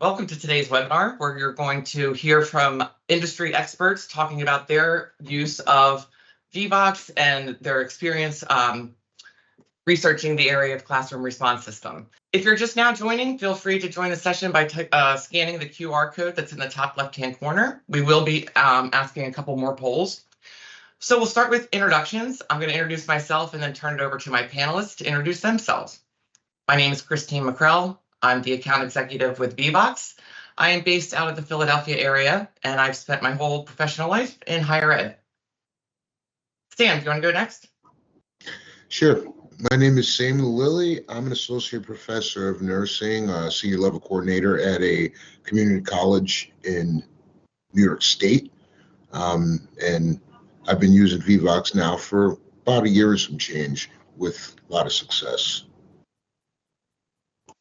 Welcome to today's webinar, where you're going to hear from industry experts talking about their use of Vevox and their experience researching the area of classroom response system. If you're just now joining, feel free to join the session by scanning the QR code that's in the top left-hand corner. We will be asking a couple more polls. So we'll start with introductions. I'm going to introduce myself and then turn it over to my panelists to introduce themselves. My name is Christine McCrell. I'm the account executive with Vevox. I am based out of the Philadelphia area, and I've spent my whole professional life in higher ed. Sam, do you want to go next? Sure. My name is Samuel Lilly. I'm an associate professor of nursing, senior level coordinator at a community college in New York State. And I've been using Vevox now for about a year and some change with a lot of success.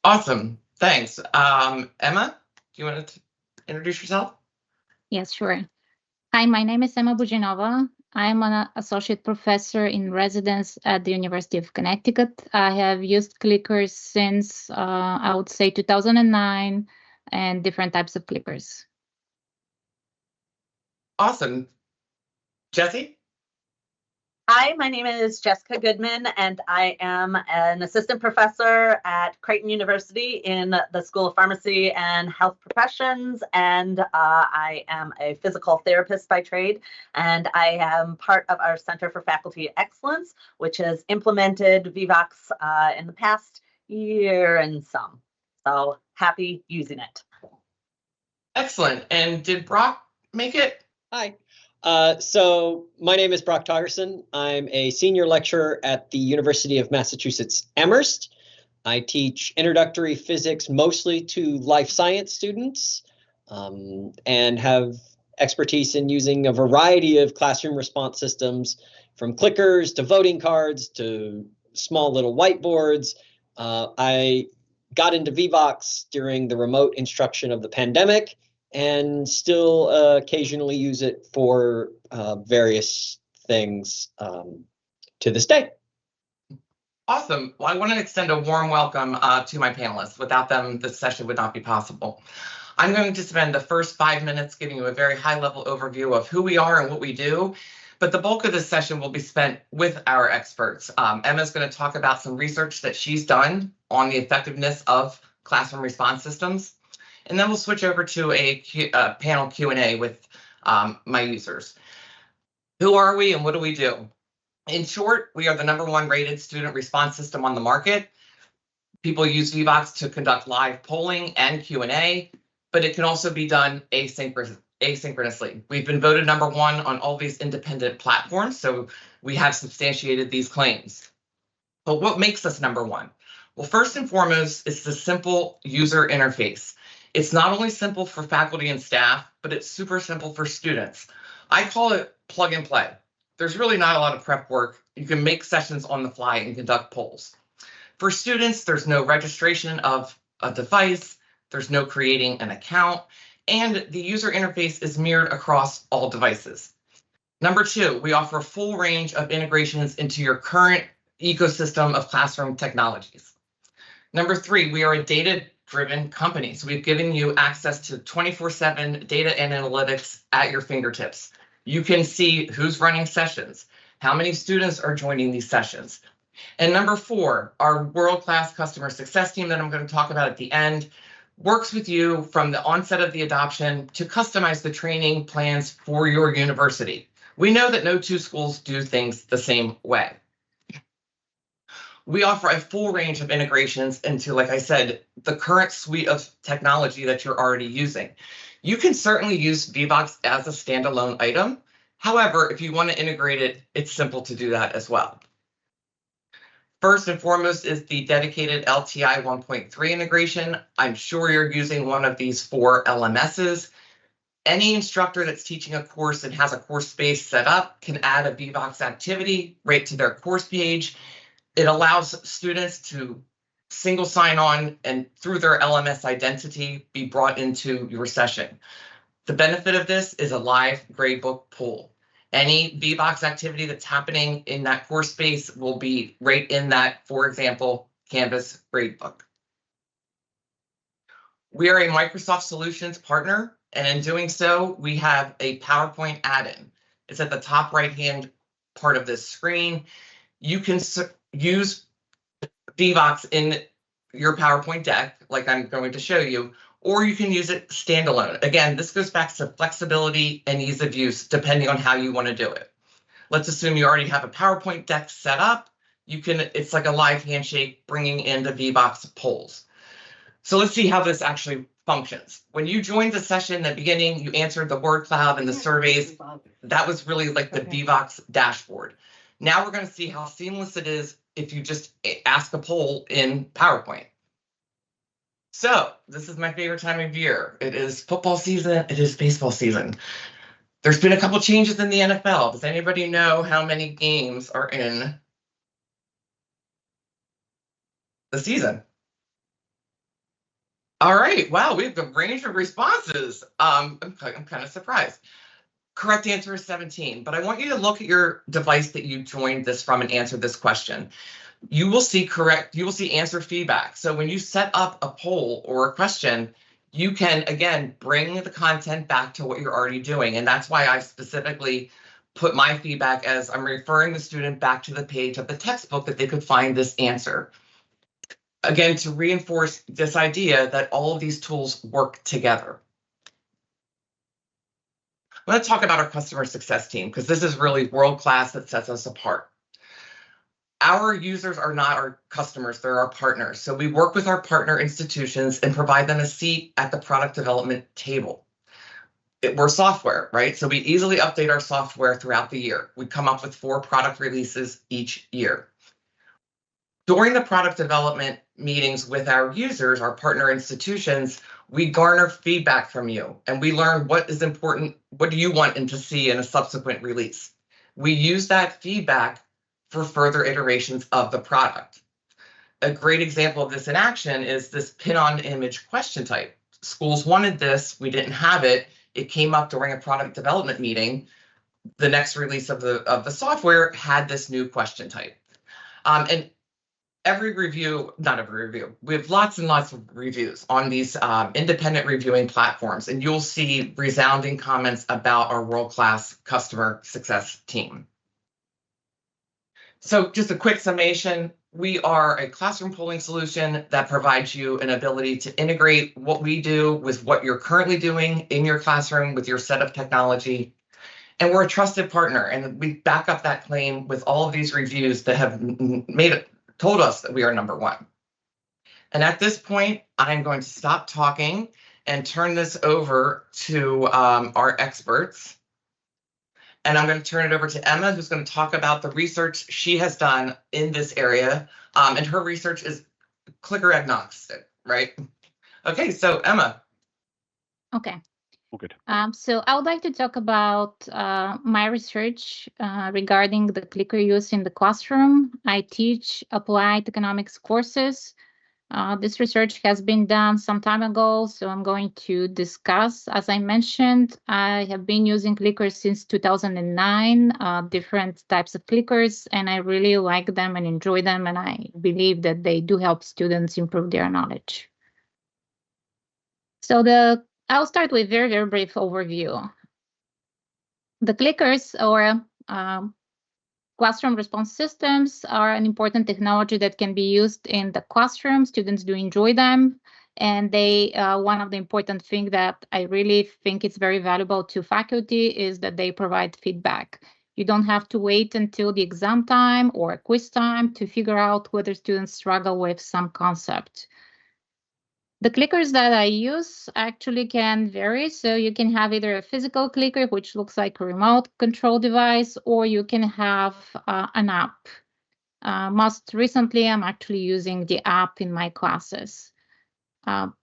Awesome. Thanks. Emma, do you want to introduce yourself? Yes, sure. Hi, my name is Emma Bojinovauest. I'm an associate professor in residence at the University of Connecticut. I have used clickers since, I would say, 2009, and different types of clickers. Awesome. Jesse? Hi, my name is Jessica Goodman, and I am an assistant professor at Creighton University in the School of Pharmacy and Health Professions, and I am a physical therapist by trade, and I am part of our Center for Faculty Excellence, which has implemented Vevox in the past year and some. So happy using it. Excellent. And did Brock make it? Hi. So my name is Brock Toggerson. I'm a senior lecturer at the University of Massachusetts Amherst. I teach introductory physics mostly to life science students and have expertise in using a variety of classroom response systems, from clickers to voting cards to small little whiteboards. I got into Vevox during the remote instruction of the pandemic, and still occasionally use it for various things to this day. Awesome. Well, I want to extend a warm welcome to my panelists. Without them, this session would not be possible. I'm going to spend the first 5 minutes giving you a very high-level overview of who we are and what we do, but the bulk of this session will be spent with our experts. Emma's going to talk about some research that she's done on the effectiveness of classroom response systems. And then we'll switch over to a panel Q&A with my users. Who are we and what do we do? In short, we are the #1 rated student response system on the market. People use Vevox to conduct live polling and Q&A, but it can also be done asynchronously. We've been voted #1 on all these independent platforms, so we have substantiated these claims. But what makes us #1? Well, first and foremost, it's the simple user interface. It's not only simple for faculty and staff, but it's super simple for students. I call it plug and play. There's really not a lot of prep work. You can make sessions on the fly and conduct polls. For students, there's no registration of a device, there's no creating an account, and the user interface is mirrored across all devices. #2, we offer a full range of integrations into your current ecosystem of classroom technologies. #3, we are a data-driven company, so we've given you access to 24/7 data and analytics at your fingertips. You can see who's running sessions, how many students are joining these sessions. And #4, our world-class customer success team that I'm going to talk about at the end works with you from the onset of the adoption to customize the training plans for your university. We know that no two schools do things the same way. We offer a full range of integrations into, like I said, the current suite of technology that you're already using. You can certainly use Vevox as a standalone item. However, if you want to integrate it, it's simple to do that as well. First and foremost is the dedicated LTI 1.3 integration. I'm sure you're using one of these 4 LMSs. Any instructor that's teaching a course and has a course space set up can add a Vevox activity right to their course page. It allows students to single sign on and through their LMS identity be brought into your session. The benefit of this is a live gradebook pool. Any Vevox activity that's happening in that course space will be right in that, for example, Canvas gradebook. We are a Microsoft Solutions partner, and in doing so, we have a PowerPoint add-in. It's at the top right-hand part of this screen. You can use Vevox in your PowerPoint deck, like I'm going to show you, or you can use it standalone. Again, this goes back to flexibility and ease of use, depending on how you want to do it. Let's assume you already have a PowerPoint deck set up. It's like a live handshake bringing in the Vevox polls. So let's see how this actually functions. When you joined the session in the beginning, you answered the word cloud and the surveys. That was really like the Vevox dashboard. Now we're going to see how seamless it is if you just ask a poll in PowerPoint. So this is my favorite time of year. It is football season. It is baseball season. There's been a couple changes in the NFL. Does anybody know how many games are in the season? All right. Wow, we have a range of responses. I'm kind of surprised. Correct answer is 17, but I want you to look at your device that you joined this from and answer this question. You will see answer feedback. So when you set up a poll or a question, you can, again, bring the content back to what you're already doing. And that's why I specifically put my feedback as I'm referring the student back to the page of the textbook that they could find this answer. Again, to reinforce this idea that all of these tools work together. I'm going to talk about our customer success team because this is really world-class that sets us apart. Our users are not our customers, they're our partners. So we work with our partner institutions and provide them a seat at the product development table. We're software, right? So we easily update our software throughout the year. We come up with 4 product releases each year. During the product development meetings with our users, our partner institutions, we garner feedback from you and we learn what is important, what do you want to see in a subsequent release. We use that feedback for further iterations of the product. A great example of this in action is this pin-on-image question type. Schools wanted this, we didn't have it. It came up during a product development meeting. The next release of the software had this new question type. And we have lots and lots of reviews on these independent reviewing platforms, and you'll see resounding comments about our world-class customer success team. So just a quick summation, we are a classroom polling solution that provides you an ability to integrate what we do with what you're currently doing in your classroom with your set of technology. And we're a trusted partner, and we back up that claim with all of these reviews that have told us that we are number 1. And at this point, I'm going to stop talking and turn this over to our experts. And I'm going to turn it over to Emma, who's going to talk about the research she has done in this area. And her research is clicker agnostic, right? Okay, so Emma. Okay. Oh, good. So I would like to talk about my research regarding the clicker use in the classroom. I teach applied economics courses. This research has been done some time ago, so I'm going to discuss. As I mentioned, I have been using clickers since 2009, different types of clickers, and I really like them and enjoy them, and I believe that they do help students improve their knowledge. So I'll start with a very, very brief overview. The clickers, or classroom response systems, are an important technology that can be used in the classroom. Students do enjoy them. And one of the important things that I really think is very valuable to faculty is that they provide feedback. You don't have to wait until the exam time or quiz time to figure out whether students struggle with some concept. The clickers that I use actually can vary. So you can have either a physical clicker, which looks like a remote control device, or you can have an app. Most recently, I'm actually using the app in my classes. Clickers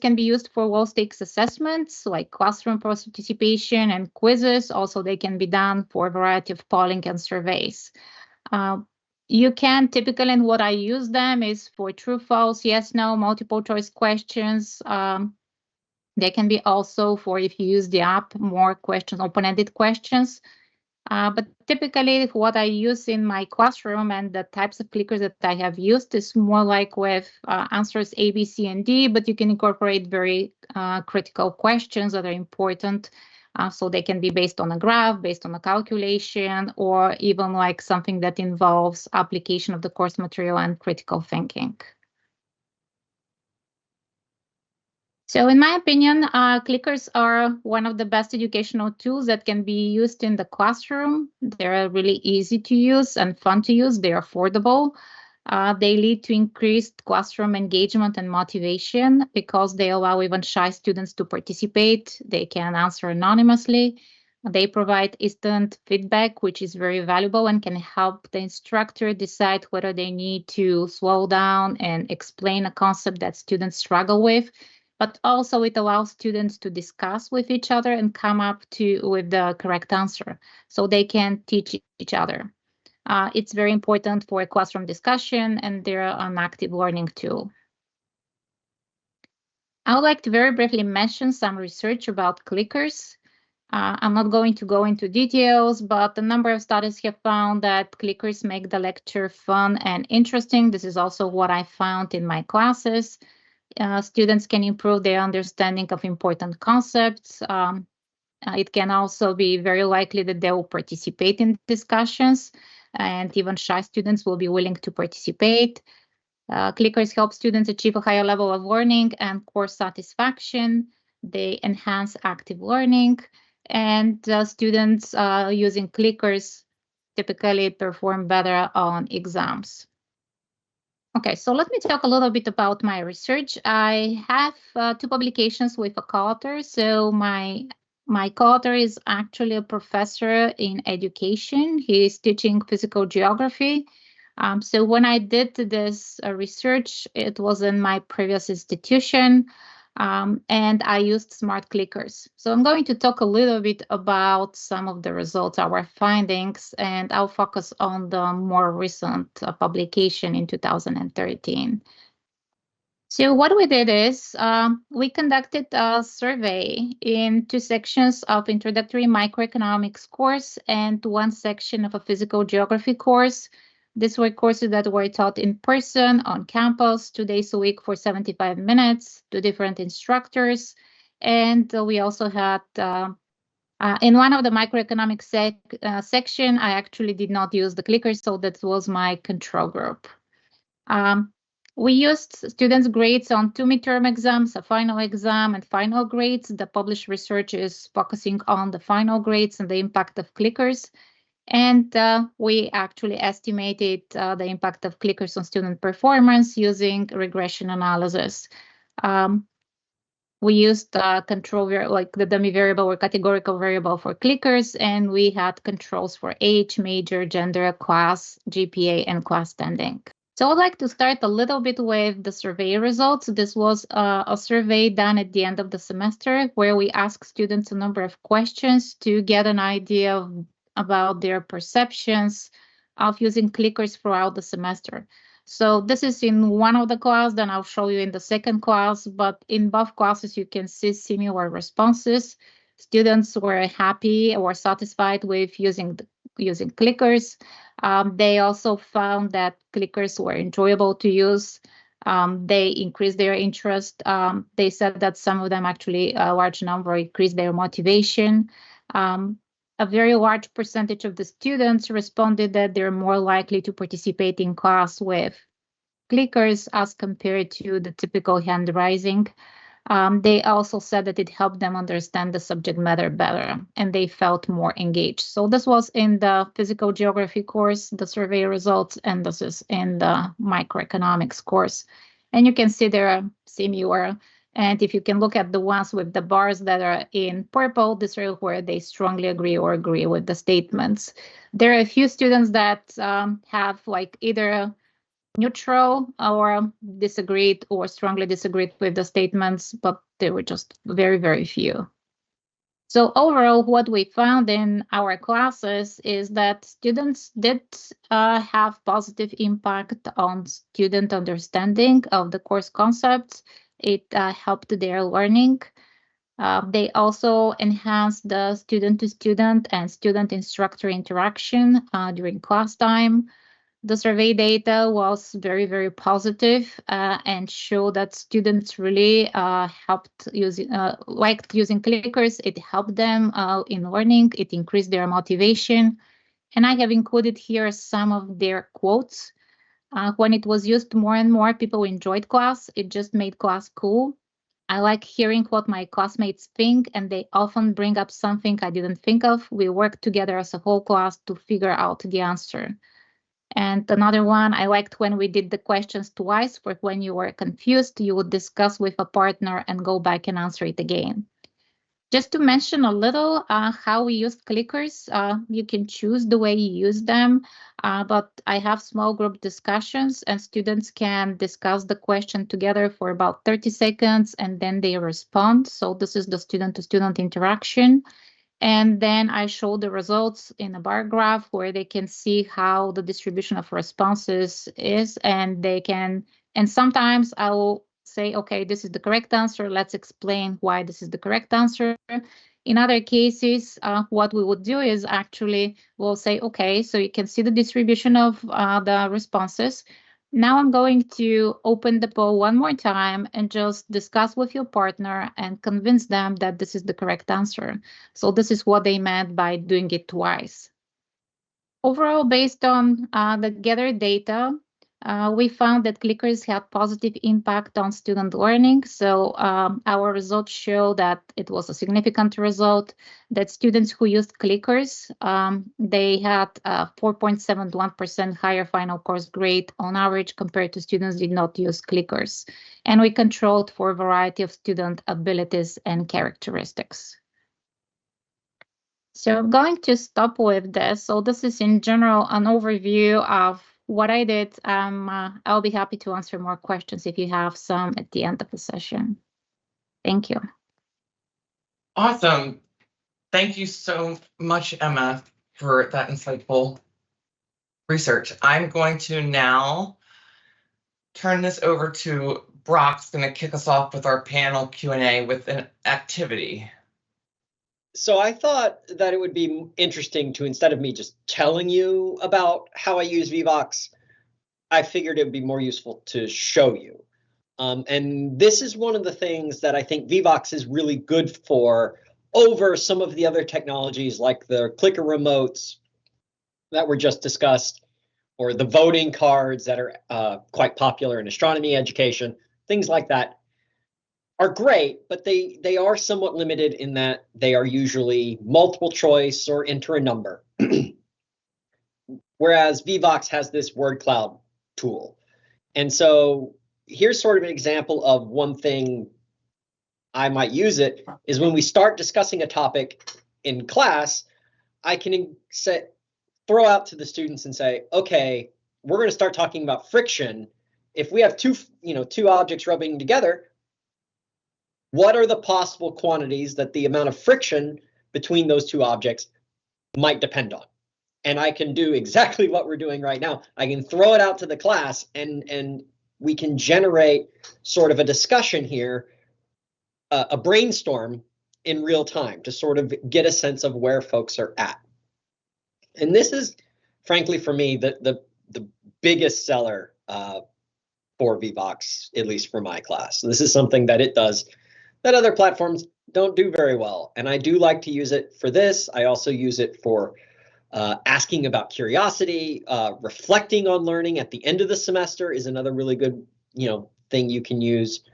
can be used for low-stakes assessments like classroom participation and quizzes. Also, they can be done for a variety of polling and surveys. You can typically, and what I use them is for true, false, yes, no, multiple choice questions. They can be also for, if you use the app, more questions, open-ended questions. But typically what I use in my classroom and the types of clickers that I have used is more like with answers A, B, C, and D, but you can incorporate very critical questions that are important. So they can be based on a graph, based on a calculation, or even like something that involves application of the course material and critical thinking. So in my opinion, clickers are one of the best educational tools that can be used in the classroom. They're really easy to use and fun to use. They're affordable. They lead to increased classroom engagement and motivation because they allow even shy students to participate. They can answer anonymously. They provide instant feedback, which is very valuable and can help the instructor decide whether they need to slow down and explain a concept that students struggle with. But also it allows students to discuss with each other and come up with the correct answer so they can teach each other. It's very important for classroom discussion, and they're an active learning tool. I would like to very briefly mention some research about clickers. I'm not going to go into details, but a number of studies have found that clickers make the lecture fun and interesting. This is also what I found in my classes. Students can improve their understanding of important concepts. It can also be very likely that they will participate in discussions, and even shy students will be willing to participate. Clickers help students achieve a higher level of learning and course satisfaction. They enhance active learning, and students using clickers typically perform better on exams. Okay, so let me talk a little bit about my research. I have 2 publications with a co-author. So my co-author is actually a professor in education. He is teaching physical geography. So when I did this research, it was in my previous institution, and I used smart clickers. So I'm going to talk a little bit about some of the results, our findings, and I'll focus on the more recent publication in 2013. So what we did is we conducted a survey in 2 sections of introductory microeconomics course and 1 section of a physical geography course. These were courses that were taught in person on campus 2 days a week for 75 minutes, 2 different instructors. And we also had, in one of the microeconomics section, I actually did not use the clicker, so that was my control group. We used students' grades on 2 midterm exams, a final exam, and final grades. The published research is focusing on the final grades and the impact of clickers. And we actually estimated the impact of clickers on student performance using regression analysis. We used control like the dummy variable or categorical variable for clickers, and we had controls for age, major, gender, class, GPA, and class standing. So I'd like to start a little bit with the survey results. This was a survey done at the end of the semester where we asked students a number of questions to get an idea about their perceptions of using clickers throughout the semester. So this is in one of the classes, then I'll show you in the second class, but in both classes you can see similar responses. Students were happy or satisfied with using clickers. They also found that clickers were enjoyable to use. They increased their interest. They said that some of them actually, a large number, increased their motivation. A very large percentage of the students responded that they're more likely to participate in class with clickers as compared to the typical hand raising. They also said that it helped them understand the subject matter better, and they felt more engaged. So this was in the physical geography course, the survey results, and this is in the microeconomics course. And you can see they're similar. And if you can look at the ones with the bars that are in purple, this is where they strongly agree or agree with the statements. There are a few students that have like either neutral or disagreed or strongly disagreed with the statements, but there were just very, very few. So overall, what we found in our classes is that students did have positive impact on student understanding of the course concepts. It helped their learning. They also enhance the student-to-student and student-instructor interaction during class time. The survey data was very, very positive, and showed that students really liked using clickers. It helped them in learning. It increased their motivation. And I have included here some of their quotes. When it was used more and more, people enjoyed class. It just made class cool. I like hearing what my classmates think, and they often bring up something I didn't think of. We work together as a whole class to figure out the answer. And another one, I liked when we did the questions twice, for when you were confused, you would discuss with a partner and go back and answer it again. Just to mention a little how we used clickers, you can choose the way you use them, but I have small group discussions and students can discuss the question together for about 30 seconds and then they respond. So this is the student-to-student interaction. And then I show the results in a bar graph where they can see how the distribution of responses is, and sometimes I will say, okay, this is the correct answer. Let's explain why this is the correct answer. In other cases, what we would do is actually we'll say, okay, so you can see the distribution of the responses. Now I'm going to open the poll one more time and just discuss with your partner and convince them that this is the correct answer. So this is what they meant by doing it twice. Overall, based on the gathered data, we found that clickers had positive impact on student learning. So our results show that it was a significant result, that students who used clickers, they had a 4.71% higher final course grade on average compared to students who did not use clickers. And we controlled for a variety of student abilities and characteristics. So I'm going to stop with this. So this is in general an overview of what I did. I'll be happy to answer more questions if you have some at the end of the session. Thank you. Awesome. Thank you so much, Emma, for that insightful research. I'm going to now turn this over to Brock's going to kick us off with our panel Q&A with an activity. So I thought that it would be interesting to, instead of me just telling you about how I use Vevox, I figured it would be more useful to show you. And this is one of the things that I think Vevox is really good for over some of the other technologies like the clicker remotes that were just discussed, or the voting cards that are quite popular in astronomy education. Things like that are great, but they are somewhat limited in that they are usually multiple choice or enter a number. Whereas Vevox has this word cloud tool. And so here's sort of an example of one thing I might use it is when we start discussing a topic in class, I can throw out to the students and say, okay, we're going to start talking about friction. If we have two objects rubbing together, what are the possible quantities that the amount of friction between those two objects might depend on? And I can do exactly what we're doing right now. I can throw it out to the class and we can generate sort of a discussion here, a brainstorm in real time to sort of get a sense of where folks are at. And this is, frankly, for me, the biggest seller for Vevox, at least for my class. So this is something that it does that other platforms don't do very well. And I do like to use it for this. I also use it for asking about curiosity, reflecting on learning at the end of the semester is another really good, thing you can use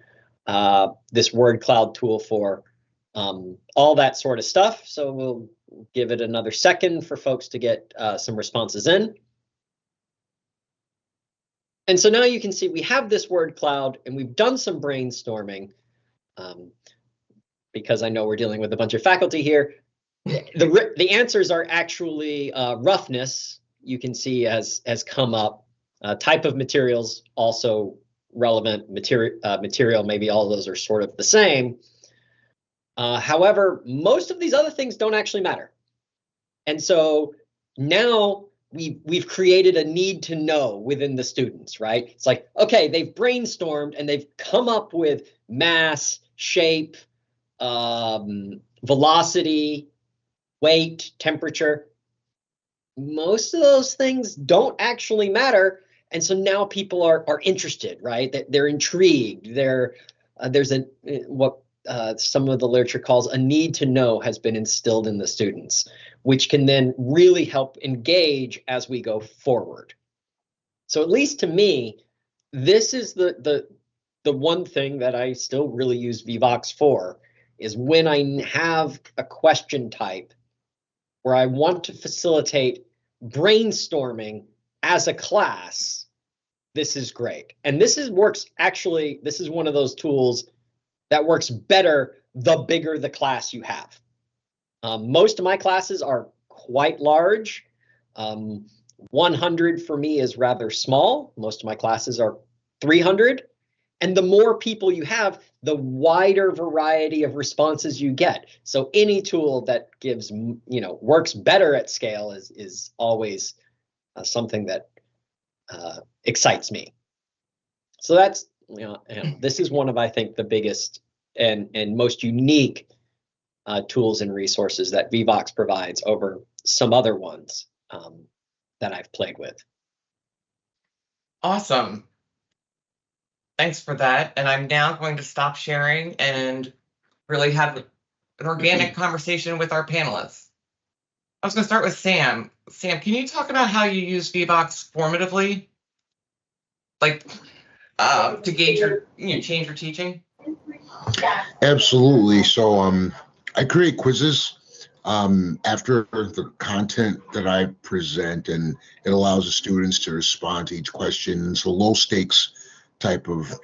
this word cloud tool for, all that sort of stuff. So we'll give it another second for folks to get some responses in. And so now you can see we have this word cloud and we've done some brainstorming. Because I know we're dealing with a bunch of faculty here, the answers are actually roughness. You can see has come up. Type of materials also relevant. Material, maybe all of those are sort of the same. However, most of these other things don't actually matter. And so now we've created a need to know within the students, right? It's like, okay, they've brainstormed and they've come up with mass, shape, velocity, weight, temperature. Most of those things don't actually matter. And so now people are interested, right? They're intrigued. There's what some of the literature calls a need to know has been instilled in the students, which can then really help engage as we go forward. So at least to me, this is the one thing that I still really use Vevox for, is when I have a question type where I want to facilitate brainstorming as a class, this is great. And this is one of those tools that works better the bigger the class you have. Most of my classes are quite large. 100 for me is rather small. Most of my classes are 300. And the more people you have, the wider variety of responses you get. So any tool that gives, works better at scale is always something that excites me. So that's, this is one of, I think, the biggest and most unique tools and resources that Vevox provides over some other ones that I've played with. Awesome. Thanks for that. And I'm now going to stop sharing and really have an organic conversation with our panelists. I was going to start with Sam. Sam, can you talk about how you use Vevox formatively? Like to gauge your, change your teaching? Absolutely. So I create quizzes after the content that I present, and it allows the students to respond to each question. So low stakes type of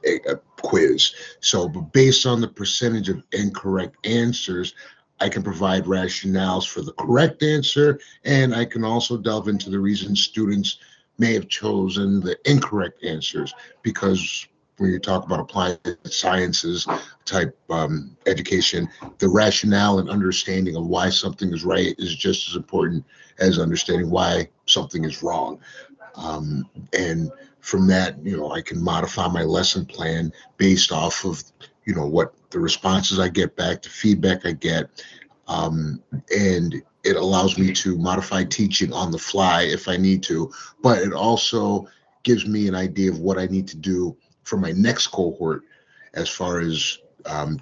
a quiz. So but based on the percentage of incorrect answers, I can provide rationales for the correct answer, and I can also delve into the reasons students may have chosen the incorrect answers, because when you talk about applied sciences type education, the rationale and understanding of why something is right is just as important as understanding why something is wrong. And from that, I can modify my lesson plan based off of, what the responses I get back, the feedback I get. And it allows me to modify teaching on the fly if I need to, but it also gives me an idea of what I need to do for my next cohort as far as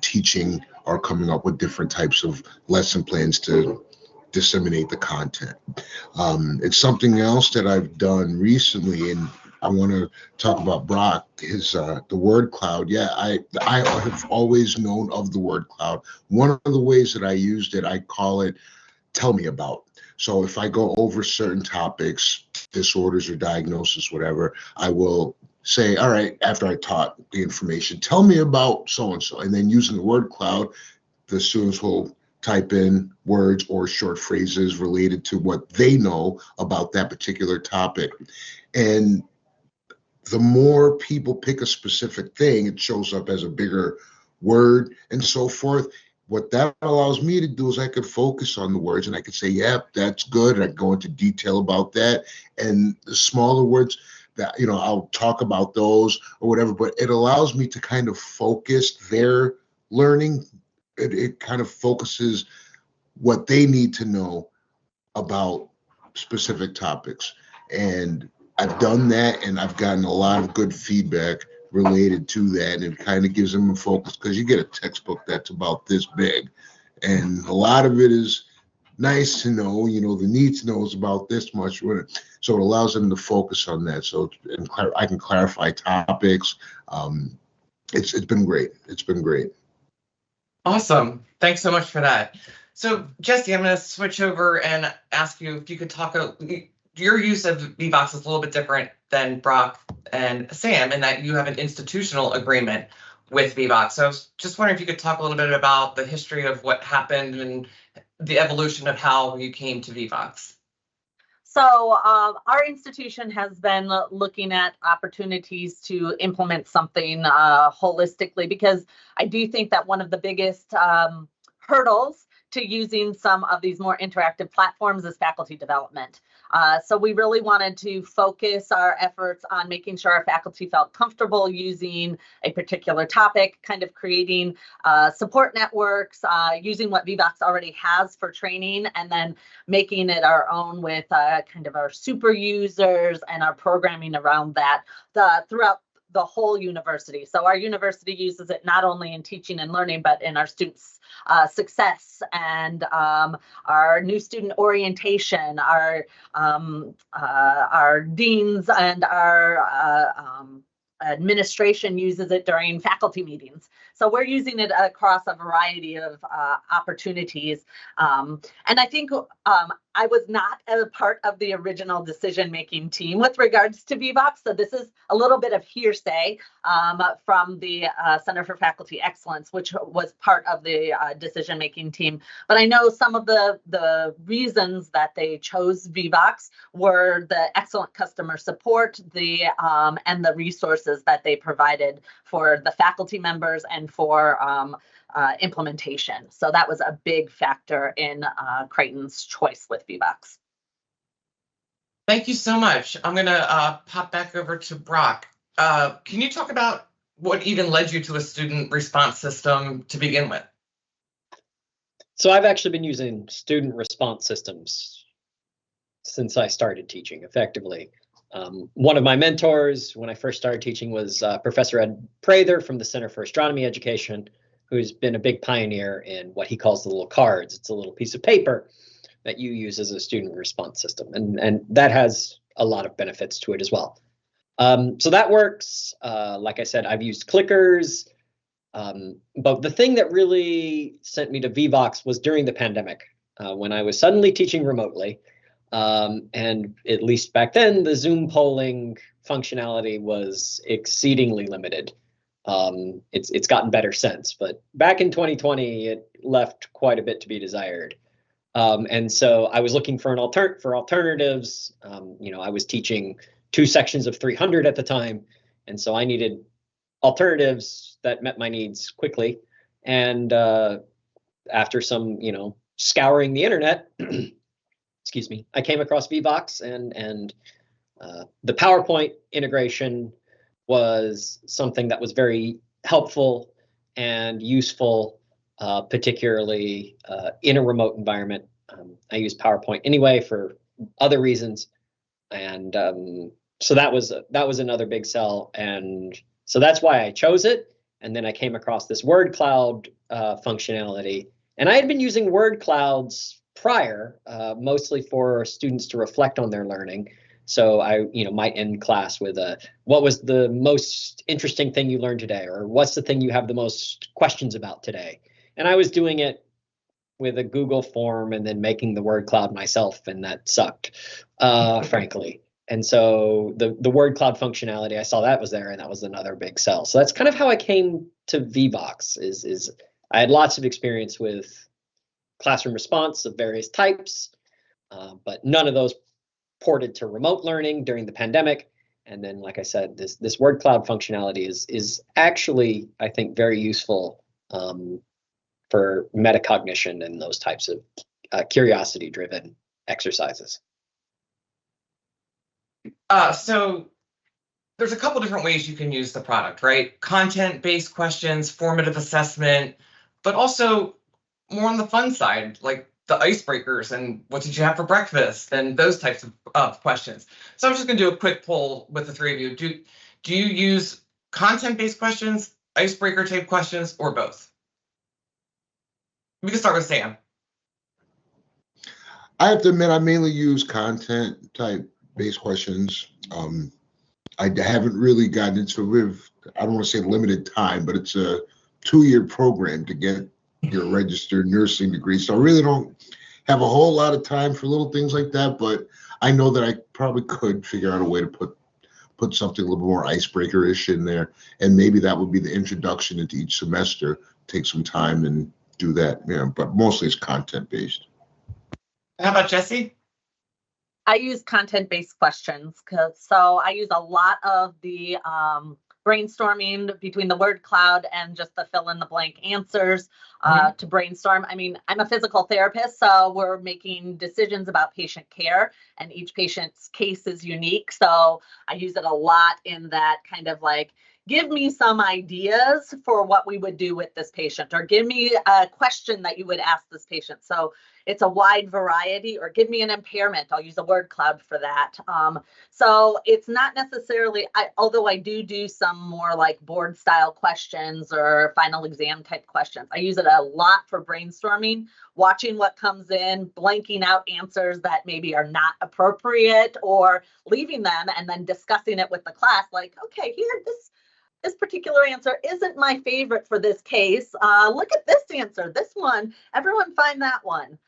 teaching or coming up with different types of lesson plans to disseminate the content. It's something else that I've done recently, and I want to talk about Brock, is the word cloud. Yeah, I have always known of the word cloud. One of the ways that I used it, I call it tell me about. So if I go over certain topics, disorders or diagnosis, whatever, I will say, all right, after I taught the information, tell me about so-and-so. And then using the word cloud, the students will type in words or short phrases related to what they know about that particular topic. And the more people pick a specific thing, it shows up as a bigger word and so forth. What that allows me to do is I could focus on the words and I could say, yep, that's good. And I go into detail about that. And the smaller words that, I'll talk about those or whatever, but it allows me to kind of focus their learning. It kind of focuses what they need to know about specific topics. And I've done that, and I've gotten a lot of good feedback related to that, and it kind of gives them a focus, because you get a textbook that's about this big, and a lot of it is nice to know, the need to know is about this much, so it allows them to focus on that. So I can clarify topics. It's been great. It's been great. Awesome. Thanks so much for that. So Jesse, I'm going to switch over and ask you if you could talk your use of Vevox is a little bit different than Brock and Sam in that you have an institutional agreement with Vevox. So I was just wondering if you could talk a little bit about the history of what happened and the evolution of how you came to Vevox. So our institution has been looking at opportunities to implement something holistically, because I do think that one of the biggest hurdles to using some of these more interactive platforms is faculty development. So we really wanted to focus our efforts on making sure our faculty felt comfortable using a particular topic, kind of creating support networks, using what Vevox already has for training, and then making it our own with kind of our super users and our programming around that throughout the whole university. So our university uses it not only in teaching and learning, but in our students' success and our new student orientation, our deans and our administration uses it during faculty meetings. So we're using it across a variety of opportunities. And I think I was not a part of the original decision-making team with regards to Vevox. So this is a little bit of hearsay from the Center for Faculty Excellence, which was part of the decision-making team. But I know some of the reasons that they chose Vevox were the excellent customer support, and the resources that they provided for the faculty members and for implementation. So that was a big factor in Creighton's choice with Vevox. Thank you so much. I'm going to pop back over to Brock. Can you talk about what even led you to a student response system to begin with? So I've actually been using student response systems since I started teaching effectively. One of my mentors when I first started teaching was Professor Ed Prather from the Center for Astronomy Education, who's been a big pioneer in what he calls the little cards. It's a little piece of paper that you use as a student response system, and that has a lot of benefits to it as well. So that works. Like I said, I've used clickers, but the thing that really sent me to Vevox was during the pandemic, when I was suddenly teaching remotely. And at least back then, the Zoom polling functionality was exceedingly limited. It's gotten better since, but back in 2020, it left quite a bit to be desired. And so I was looking for alternatives. I was teaching 2 sections of 300 at the time, and so I needed alternatives that met my needs quickly. And after some, scouring the internet, excuse me, I came across Vevox, and the PowerPoint integration was something that was very helpful and useful, particularly in a remote environment. I use PowerPoint anyway for other reasons, and so that was another big sell, and so that's why I chose it. And then I came across this word cloud functionality, and I had been using word clouds prior, mostly for students to reflect on their learning. So I, might end class with what was the most interesting thing you learned today, or what's the thing you have the most questions about today? And I was doing it with a Google form and then making the word cloud myself, and that sucked, frankly. And so the word cloud functionality, I saw that was there, and that was another big sell. So that's kind of how I came to Vevox. Is I had lots of experience with classroom response of various types, but none of those ported to remote learning during the pandemic. And then, like I said, this word cloud functionality is actually, I think, very useful for metacognition and those types of curiosity-driven exercises. So there's a couple different ways you can use the product, right? Content-based questions, formative assessment, but also more on the fun side, like the icebreakers and what did you have for breakfast and those types of questions. So I'm just going to do a quick poll with the three of you. Do you use content-based questions, icebreaker type questions, or both? We can start with Sam. I have to admit, I mainly use content type based questions. I haven't really gotten into I don't want to say limited time, but it's a 2-year program to get your registered nursing degree. So I really don't have a whole lot of time for little things like that, but I know that I probably could figure out a way to put something a little more icebreaker-ish in there. And maybe that would be the introduction into each semester. Take some time and do that. Yeah, but mostly it's content-based. How about Jesse? I use content-based questions so I use a lot of the brainstorming between the word cloud and just the fill in the blank answers to brainstorm. I mean, I'm a physical therapist, so we're making decisions about patient care, and each patient's case is unique. So I use it a lot in that kind of like, give me some ideas for what we would do with this patient, or give me a question that you would ask this patient. So it's a wide variety, or give me an impairment. I'll use a word cloud for that. So it's not necessarily, although I do some more like board style questions or final exam type questions. I use it a lot for brainstorming, watching what comes in, blanking out answers that maybe are not appropriate, or leaving them and then discussing it with the class. Like, okay, here, this particular answer isn't my favorite for this case. Look at this answer, this one, everyone find that one.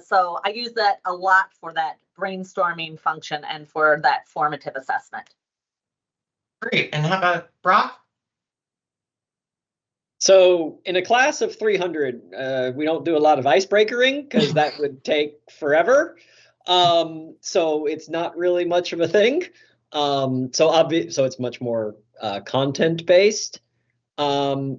So I use that a lot for that brainstorming function and for that formative assessment. Great. And how about Brock? So in a class of 300, we don't do a lot of icebreakering because that would take forever. So it's not really much of a thing. So it's much more content based, and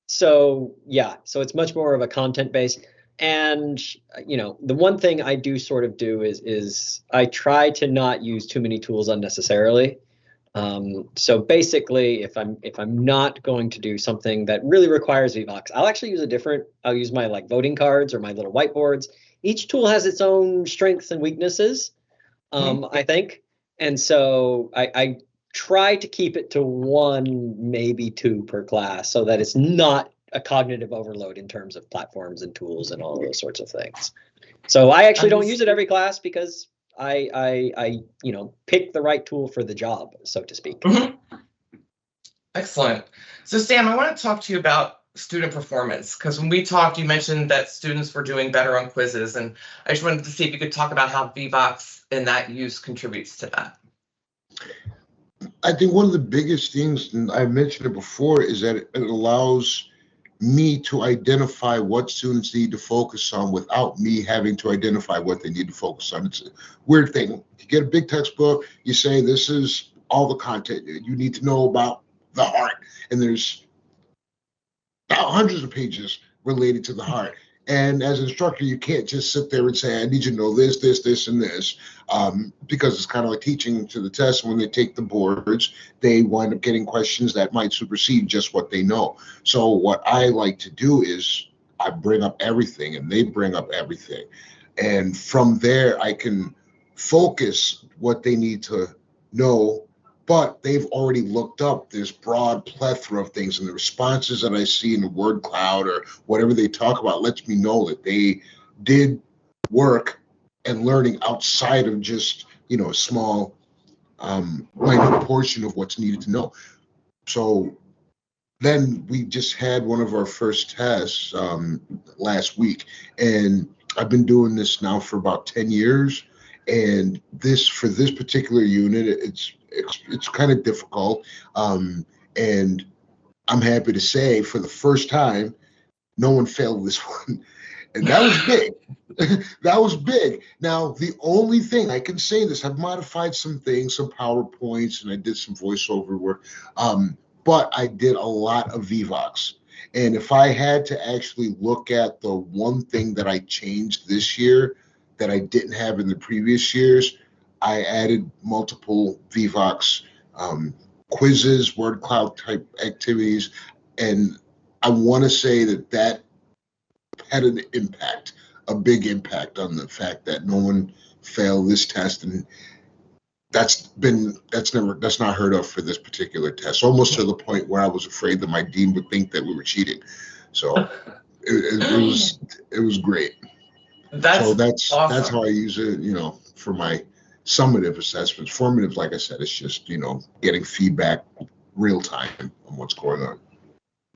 so it's much more of a content based. And the one thing I do sort of do is I try to not use too many tools unnecessarily. So basically, if I'm not going to do something that really requires Vevox, I'll use my like voting cards or my little whiteboards. Each tool has its own strengths and weaknesses, I think. And so I try to keep it to one, maybe two per class, so that it's not a cognitive overload in terms of platforms and tools and all those sorts of things. So I actually don't use it every class because I pick the right tool for the job, so to speak. Excellent. So Sam, I want to talk to you about student performance, because when we talked, you mentioned that students were doing better on quizzes, and I just wanted to see if you could talk about how Vevox and that use contributes to that. I think one of the biggest things, and I mentioned it before, is that it allows me to identify what students need to focus on without me having to identify what they need to focus on. It's a weird thing. You get a big textbook, you say this is all the content you need to know about the heart, and there's hundreds of pages related to the heart. And as an instructor, you can't just sit there and say, I need you to know this, this, this, and this, because it's kind of like teaching to the test. When they take the boards, they wind up getting questions that might supersede just what they know. So what I like to do is I bring up everything and they bring up everything. And from there, I can focus what they need to know, but they've already looked up this broad plethora of things, and the responses that I see in the word cloud or whatever they talk about lets me know that they did work and learning outside of just, a small minor portion of what's needed to know. So then we just had one of our first tests last week, and I've been doing this now for about 10 years. And for this particular unit, it's kind of difficult. And I'm happy to say for the first time, no one failed this one. And that was big. That was big. Now, the only thing I can say this, I've modified some things, some PowerPoints, and I did some voiceover work. But I did a lot of Vevox. And if I had to actually look at the one thing that I changed this year that I didn't have in the previous years, I added multiple Vevox quizzes, word cloud type activities. And I want to say that had an impact, a big impact on the fact that no one failed this test. And that's not heard of for this particular test, almost to the point where I was afraid that my dean would think that we were cheating. So it was great. That's awesome. That's how I use it, for my summative assessments. Formative, like I said, it's just, getting feedback real time on what's going on.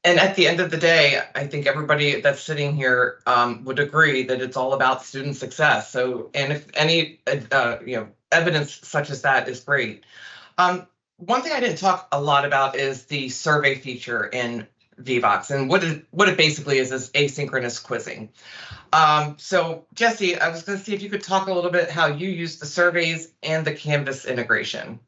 And at the end of the day, I think everybody that's sitting here would agree that it's all about student success. So, and if any, evidence such as that is great. One thing I didn't talk a lot about is the survey feature in Vevox, and what it basically is asynchronous quizzing. So Jesse, I was going to see if you could talk a little bit how you use the surveys and the Canvas integration.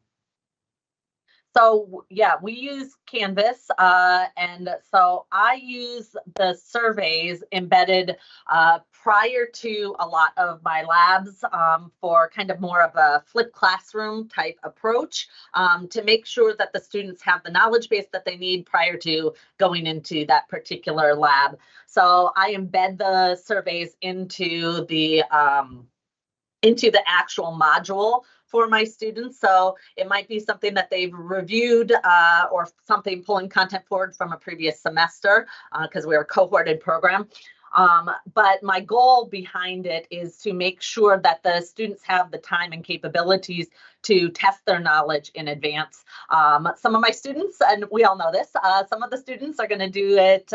So yeah, we use Canvas, and so I use the surveys embedded prior to a lot of my labs for kind of more of a flipped classroom type approach to make sure that the students have the knowledge base that they need prior to going into that particular lab. So I embed the surveys into the actual module for my students. So it might be something that they've reviewed or something pulling content forward from a previous semester because we're a cohorted program. But my goal behind it is to make sure that the students have the time and capabilities to test their knowledge in advance. Some of my students, and we all know this, some of the students are going to do it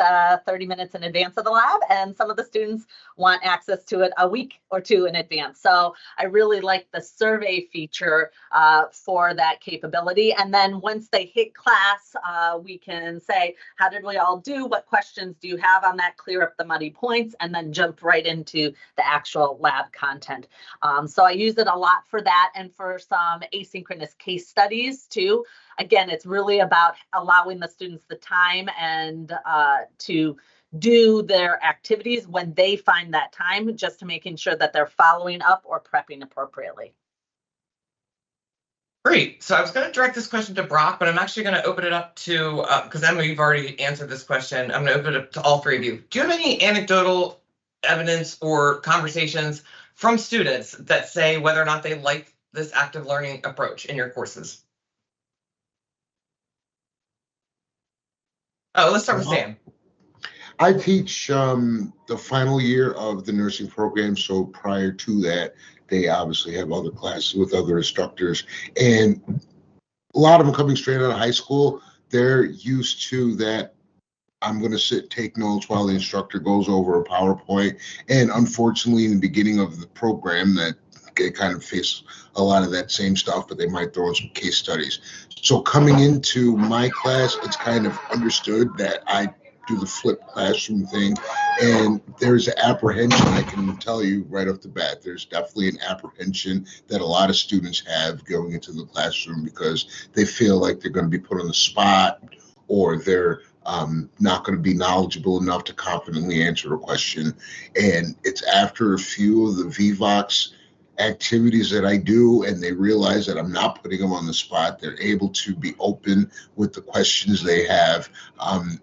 30 minutes in advance of the lab, and some of the students want access to it a week or two in advance. So I really like the survey feature for that capability. And then once they hit class, we can say, how did we all do? What questions do you have on that? Clear up the muddy points, and then jump right into the actual lab content. So I use it a lot for that and for some asynchronous case studies too. Again, it's really about allowing the students the time and to do their activities when they find that time, just to making sure that they're following up or prepping appropriately. Great. So I was going to direct this question to Brock, but I'm actually going to open it up to, because Emma, you've already answered this question. I'm going to open it up to all three of you. Do you have any anecdotal evidence or conversations from students that say whether or not they like this active learning approach in your courses? Oh, let's start with Sam. I teach the final year of the nursing program, so prior to that, they obviously have other classes with other instructors, and a lot of them coming straight out of high school, they're used to that. I'm going to take notes while the instructor goes over a PowerPoint, and unfortunately, in the beginning of the program, that they kind of face a lot of that same stuff, but they might throw in some case studies. So coming into my class, it's kind of understood that I do the flipped classroom thing, and there's apprehension. I can tell you right off the bat, there's definitely an apprehension that a lot of students have going into the classroom because they feel like they're going to be put on the spot, or they're not going to be knowledgeable enough to confidently answer a question. And it's after a few of the Vevox activities that I do, and they realize that I'm not putting them on the spot, they're able to be open with the questions they have.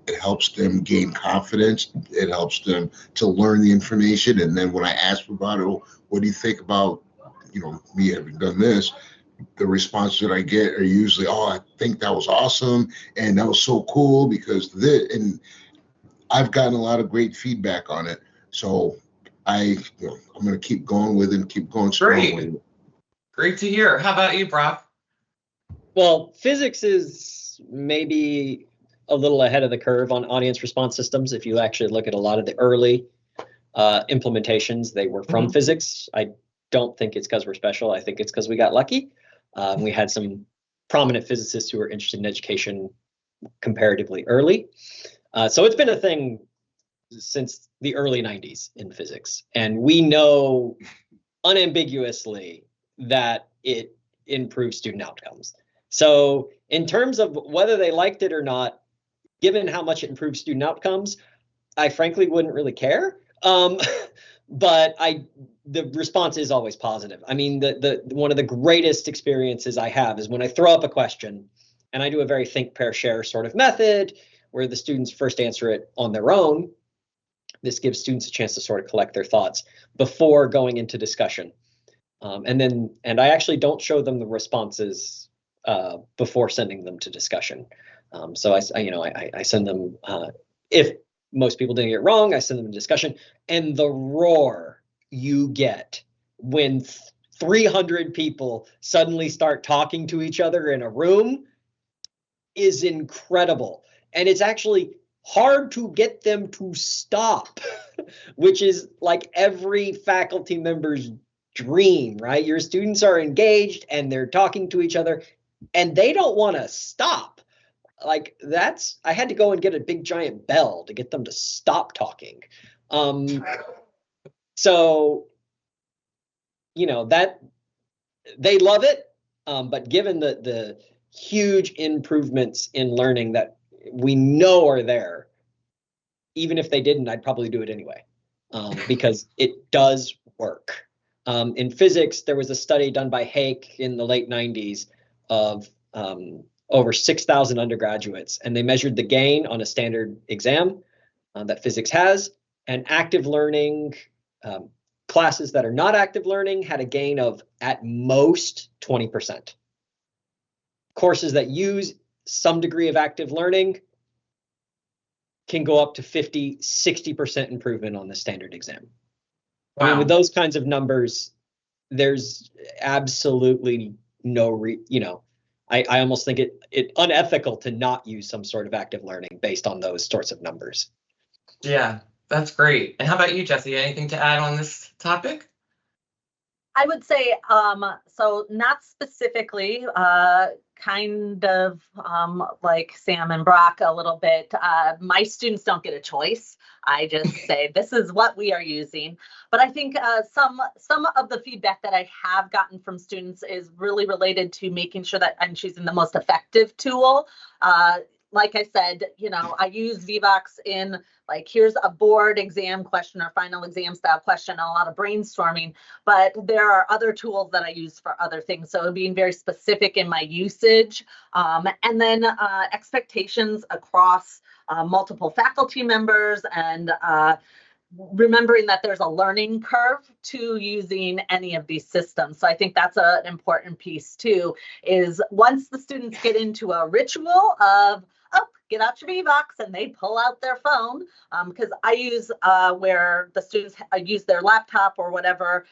It helps them gain confidence. It helps them to learn the information. And then when I ask them about it, what do you think about, me having done this? The responses that I get are usually, oh, I think that was awesome, and that was so cool because this, and I've gotten a lot of great feedback on it. So I'm going to keep going with it and keep going strong with it. Great to hear. How about you, Brock? Well, physics is maybe a little ahead of the curve on audience response systems. If you actually look at a lot of the early implementations, they were from physics. I don't think it's because we're special. I think it's because we got lucky. We had some prominent physicists who were interested in education comparatively early. So it's been a thing since the early 90s in physics. And we know unambiguously that it improves student outcomes. So in terms of whether they liked it or not, given how much it improves student outcomes, I frankly wouldn't really care. But the response is always positive. I mean, the one of the greatest experiences I have is when I throw up a question and I do a very think, pair, share sort of method where the students first answer it on their own. This gives students a chance to sort of collect their thoughts before going into discussion. And I actually don't show them the responses before sending them to discussion. So I send them, if most people didn't get it wrong, I send them to discussion, and the roar you get when 300 people suddenly start talking to each other in a room is incredible. And it's actually hard to get them to stop, which is like every faculty member's dream, right? Your students are engaged and they're talking to each other and they don't want to stop. like I had to go and get a big giant bell to get them to stop talking. So, that they love it. But given the huge improvements in learning that we know are there, even if they didn't, I'd probably do it anyway, because it does work. In physics, there was a study done by Hake in the late 90s of over 6,000 undergraduates, and they measured the gain on a standard exam that physics has, and active learning classes that are not active learning had a gain of at most 20%. Courses that use some degree of active learning can go up to 50, 60% improvement on the standard exam. Wow. I mean, with those kinds of numbers, there's absolutely no, I almost think it unethical to not use some sort of active learning based on those sorts of numbers. Yeah, that's great. And how about you, Jesse? Anything to add on this topic? I would say, so not specifically, kind of like Sam and Brock a little bit. My students don't get a choice. I just say, this is what we are using. But I think some of the feedback that I have gotten from students is really related to making sure that I'm choosing the most effective tool. Like I said, I use Vevox in like, here's a board exam question or final exam style question, a lot of brainstorming, but there are other tools that I use for other things. So being very specific in my usage, and then expectations across multiple faculty members, and remembering that there's a learning curve to using any of these systems. So I think that's an important piece too, is once the students get into a ritual of, get out your Vevox, and they pull out their phone, because I use where the students use their laptop or whatever,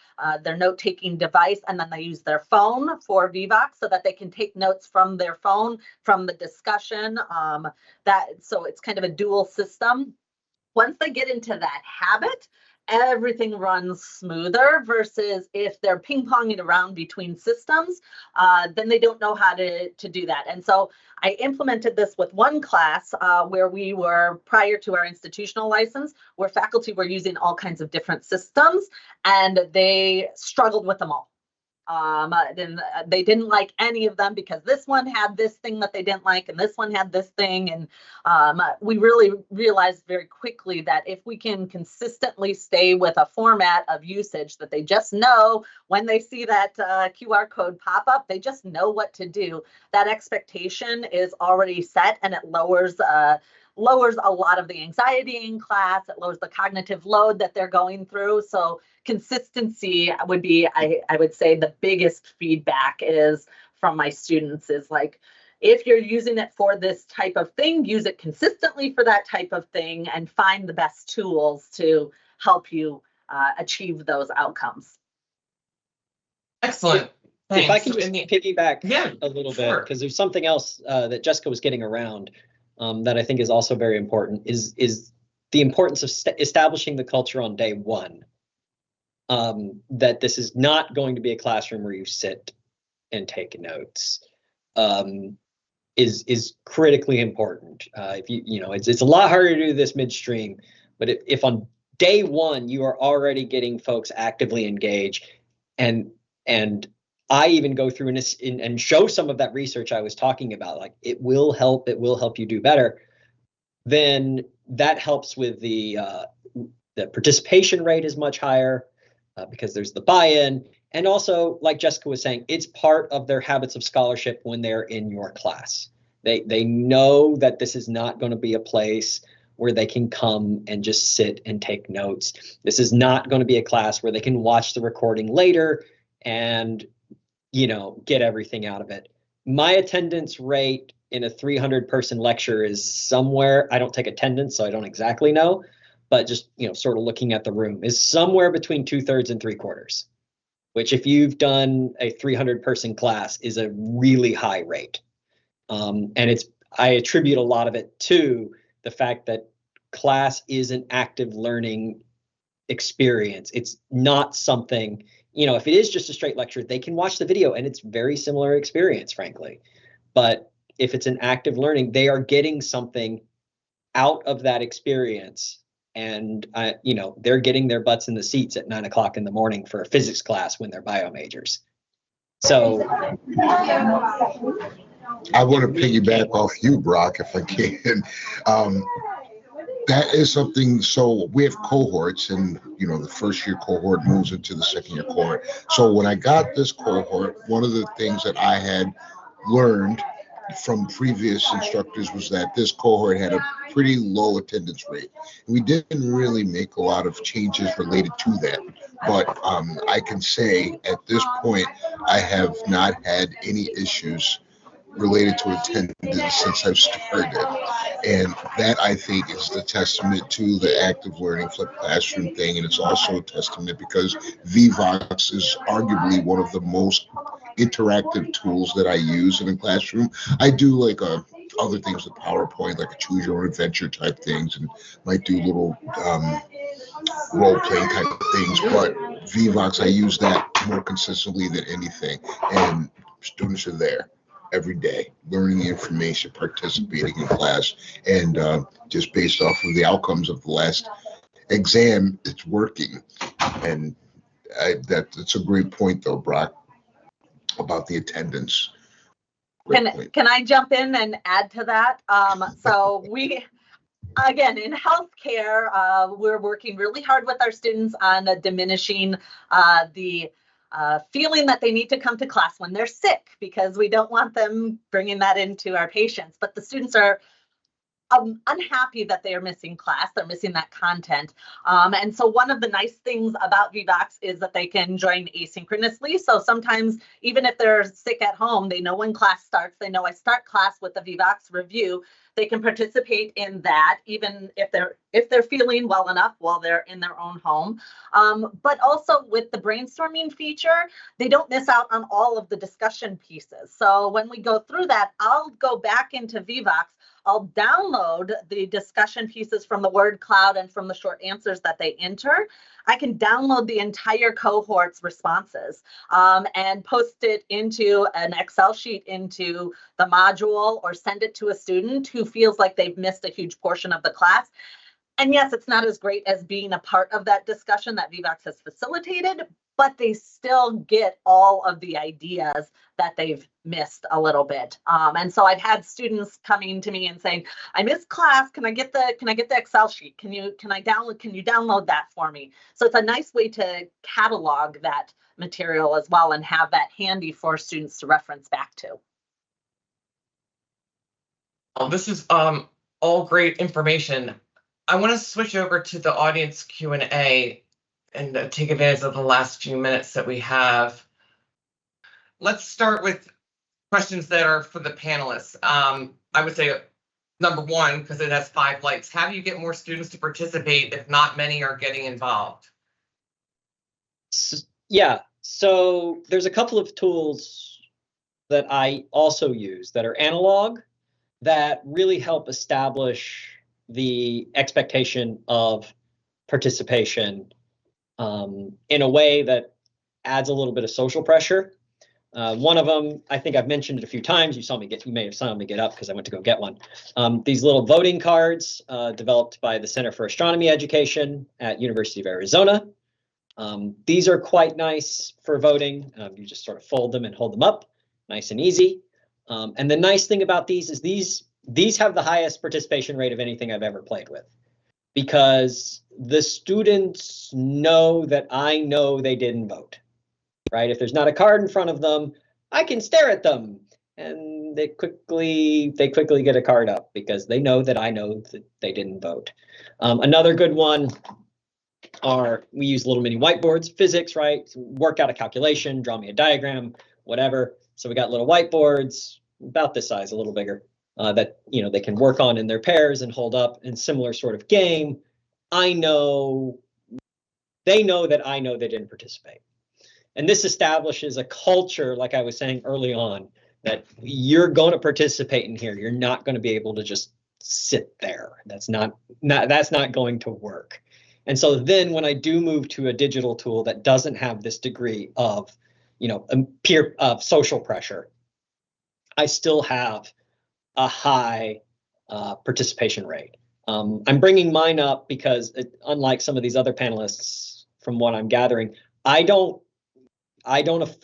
their note-taking device, and then they use their phone for Vevox so that they can take notes from their phone, from the discussion. So it's kind of a dual system. Once they get into that habit, everything runs smoother, versus if they're ping-ponging around between systems, then they don't know how to do that. And so I implemented this with one class where we were, prior to our institutional license, where faculty were using all kinds of different systems, and they struggled with them all. Then they didn't like any of them because this one had this thing that they didn't like, and this one had this thing. And we really realized very quickly that if we can consistently stay with a format of usage that they just know, when they see that QR code pop up, they just know what to do. That expectation is already set, and it lowers a lot of the anxiety in class. It lowers the cognitive load that they're going through. So consistency would be, I would say, the biggest feedback is from my students is like, if you're using it for this type of thing, use it consistently for that type of thing, and find the best tools to help you achieve those outcomes. Excellent. Thanks. If I can just piggyback a little sure. bit, because there's something else that Jessica was getting around that I think is also very important, is the importance of establishing the culture on day one. That this is not going to be a classroom where you sit and take notes, is critically important. If it's a lot harder to do this midstream, but if on day one you are already getting folks actively engaged, and I even go through and show some of that research I was talking about, like it will help you do better, then that helps with the participation rate is much higher. Because there's the buy-in, and also, like Jessica was saying, it's part of their habits of scholarship when they're in your class. They know that this is not going to be a place where they can come and just sit and take notes. This is not going to be a class where they can watch the recording later and get everything out of it. My attendance rate in a 300-person lecture is somewhere, I don't take attendance, so I don't exactly know, but just, sort of looking at the room, is somewhere between 2/3 and 3/4, which if you've done a 300-person class is a really high rate. And I attribute a lot of it to the fact that class is an active learning experience. It's not something, if it is just a straight lecture, they can watch the video and it's very similar experience, frankly. But if it's an active learning, they are getting something out of that experience. And, they're getting their butts in the seats at 9 o'clock in the morning for a physics class when they're bio majors. So I want to piggyback off you, Brock, if I can. That is something. So we have cohorts, and the first year cohort moves into the second year cohort. So when I got this cohort, one of the things that I had learned from previous instructors was that this cohort had a pretty low attendance rate. We didn't really make a lot of changes related to that, but I can say at this point I have not had any issues related to attendance since I've started. And that, I think, is the testament to the active learning flipped classroom thing. And it's also a testament because Vevox is arguably one of the most interactive tools that I use in a classroom. I do like other things with PowerPoint, like a choose your own adventure type things, and might do little role playing type of things. But Vevox, I use that more consistently than anything. And students are there every day, learning the information, participating in class, and just based off of the outcomes of the last exam, it's working. And that's a great point, though, Brock, about the attendance. Can I jump in and add to that? So we, again, in healthcare, we're working really hard with our students on diminishing the feeling that they need to come to class when they're sick, because we don't want them bringing that into our patients. But the students are unhappy that they are missing class, they're missing that content. And so one of the nice things about Vevox is that they can join asynchronously. So sometimes, even if they're sick at home, they know when class starts, they know I start class with the Vevox review. They can participate in that, even if they're feeling well enough while they're in their own home. But also with the brainstorming feature, they don't miss out on all of the discussion pieces. So when we go through that, I'll go back into Vevox, I'll download the discussion pieces from the word cloud and from the short answers that they enter. I can download the entire cohort's responses and post it into an Excel sheet into the module, or send it to a student who feels like they've missed a huge portion of the class. And yes, it's not as great as being a part of that discussion that Vevox has facilitated, but they still get all of the ideas that they've missed a little bit. And so I've had students coming to me and saying, I missed class. Can I get the Excel sheet? Can you download that for me? So it's a nice way to catalog that material as well and have that handy for students to reference back to. Well, this is all great information. I want to switch over to the audience Q&A and take advantage of the last few minutes that we have. Let's start with questions that are for the panelists. I would say number one, because it has 5 likes, how do you get more students to participate if not many are getting involved? Yeah, so there's a couple of tools that I also use that are analog that really help establish the expectation of participation in a way that adds a little bit of social pressure. One of them, I think I've mentioned it a few times. You may have saw me get up because I went to go get one. These little voting cards developed by the Center for Astronomy Education at University of Arizona. These are quite nice for voting. You just sort of fold them and hold them up, nice and easy. And the nice thing about these is these have the highest participation rate of anything I've ever played with, because the students know that I know they didn't vote, right? If there's not a card in front of them, I can stare at them and they quickly get a card up because they know that I know that they didn't vote. Another good one we use little mini whiteboards, physics, right? Work out a calculation, draw me a diagram, whatever. So we got little whiteboards about this size, a little bigger, that they can work on in their pairs and hold up in similar sort of game. They know that I know they didn't participate. And this establishes a culture, like I was saying early on, that you're going to participate in here. You're not going to be able to just sit there. That's not going to work. And so then when I do move to a digital tool that doesn't have this degree of, peer social pressure, I still have a high participation rate. I'm bringing mine up because unlike some of these other panelists, from what I'm gathering, I don't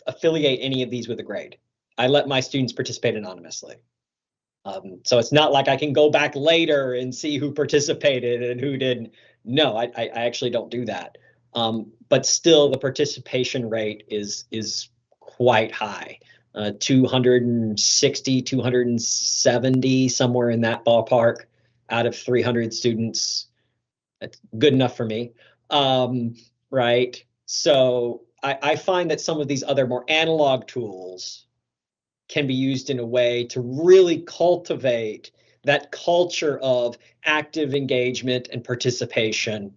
affiliate any of these with a grade. I let my students participate anonymously. So it's not like I can go back later and see who participated and who didn't. No, I actually don't do that. But still, the participation rate is quite high. 260, 270, somewhere in that ballpark out of 300 students. That's good enough for me, right? So I find that some of these other more analog tools can be used in a way to really cultivate that culture of active engagement and participation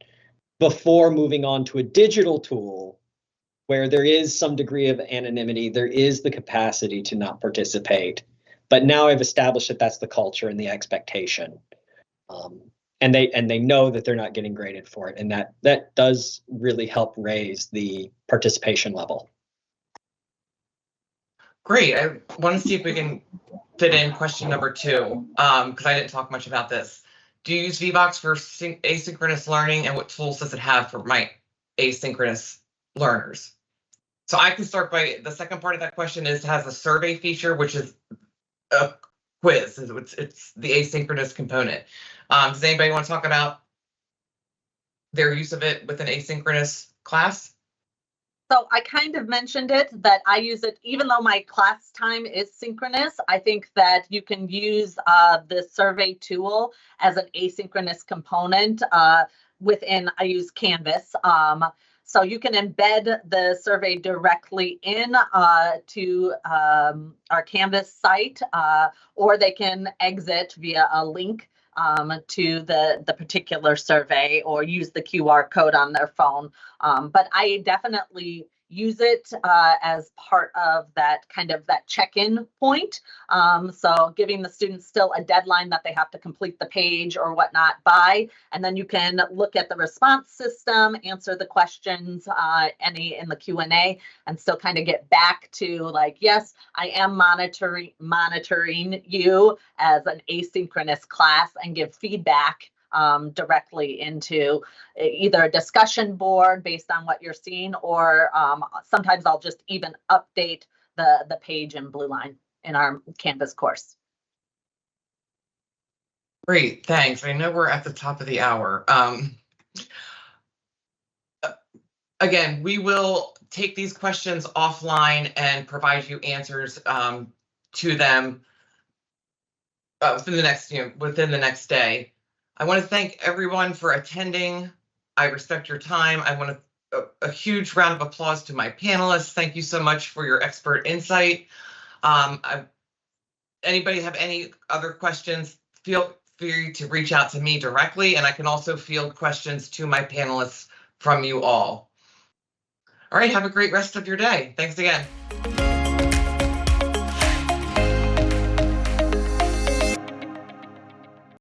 before moving on to a digital tool where there is some degree of anonymity, there is the capacity to not participate. But now I've established that that's the culture and the expectation. And they know that they're not getting graded for it. And that does really help raise the participation level. Great. I want to see if we can fit in question number 2, because I didn't talk much about this. Do you use Vevox for asynchronous learning, and what tools does it have for my asynchronous learners? So I can start by the second part of that question. Is it has a survey feature, which is a quiz. It's the asynchronous component. Does anybody want to talk about their use of it with an asynchronous class? So I kind of mentioned it, that I use it even though my class time is synchronous. I think that you can use the survey tool as an asynchronous component within, I use Canvas. So you can embed the survey directly in to our Canvas site, or they can exit via a link to the particular survey, or use the QR code on their phone. But I definitely use it as part of that kind of that check-in point. So giving the students still a deadline that they have to complete the page or whatnot by, and then you can look at the response system, answer the questions, any in the Q&A, and still kind of get back to like, yes, I am monitoring you as an asynchronous class, and give feedback directly into either a discussion board based on what you're seeing, or sometimes I'll just even update the page in Blue Line in our Canvas course. Great, thanks. I know we're at the top of the hour. Again, we will take these questions offline and provide you answers to them within the next day. I want to thank everyone for attending. I respect your time. I want a huge round of applause to my panelists. Thank you so much for your expert insight. Anybody have any other questions, feel free to reach out to me directly, and I can also field questions to my panelists from you all. All right, have a great rest of your day. Thanks again.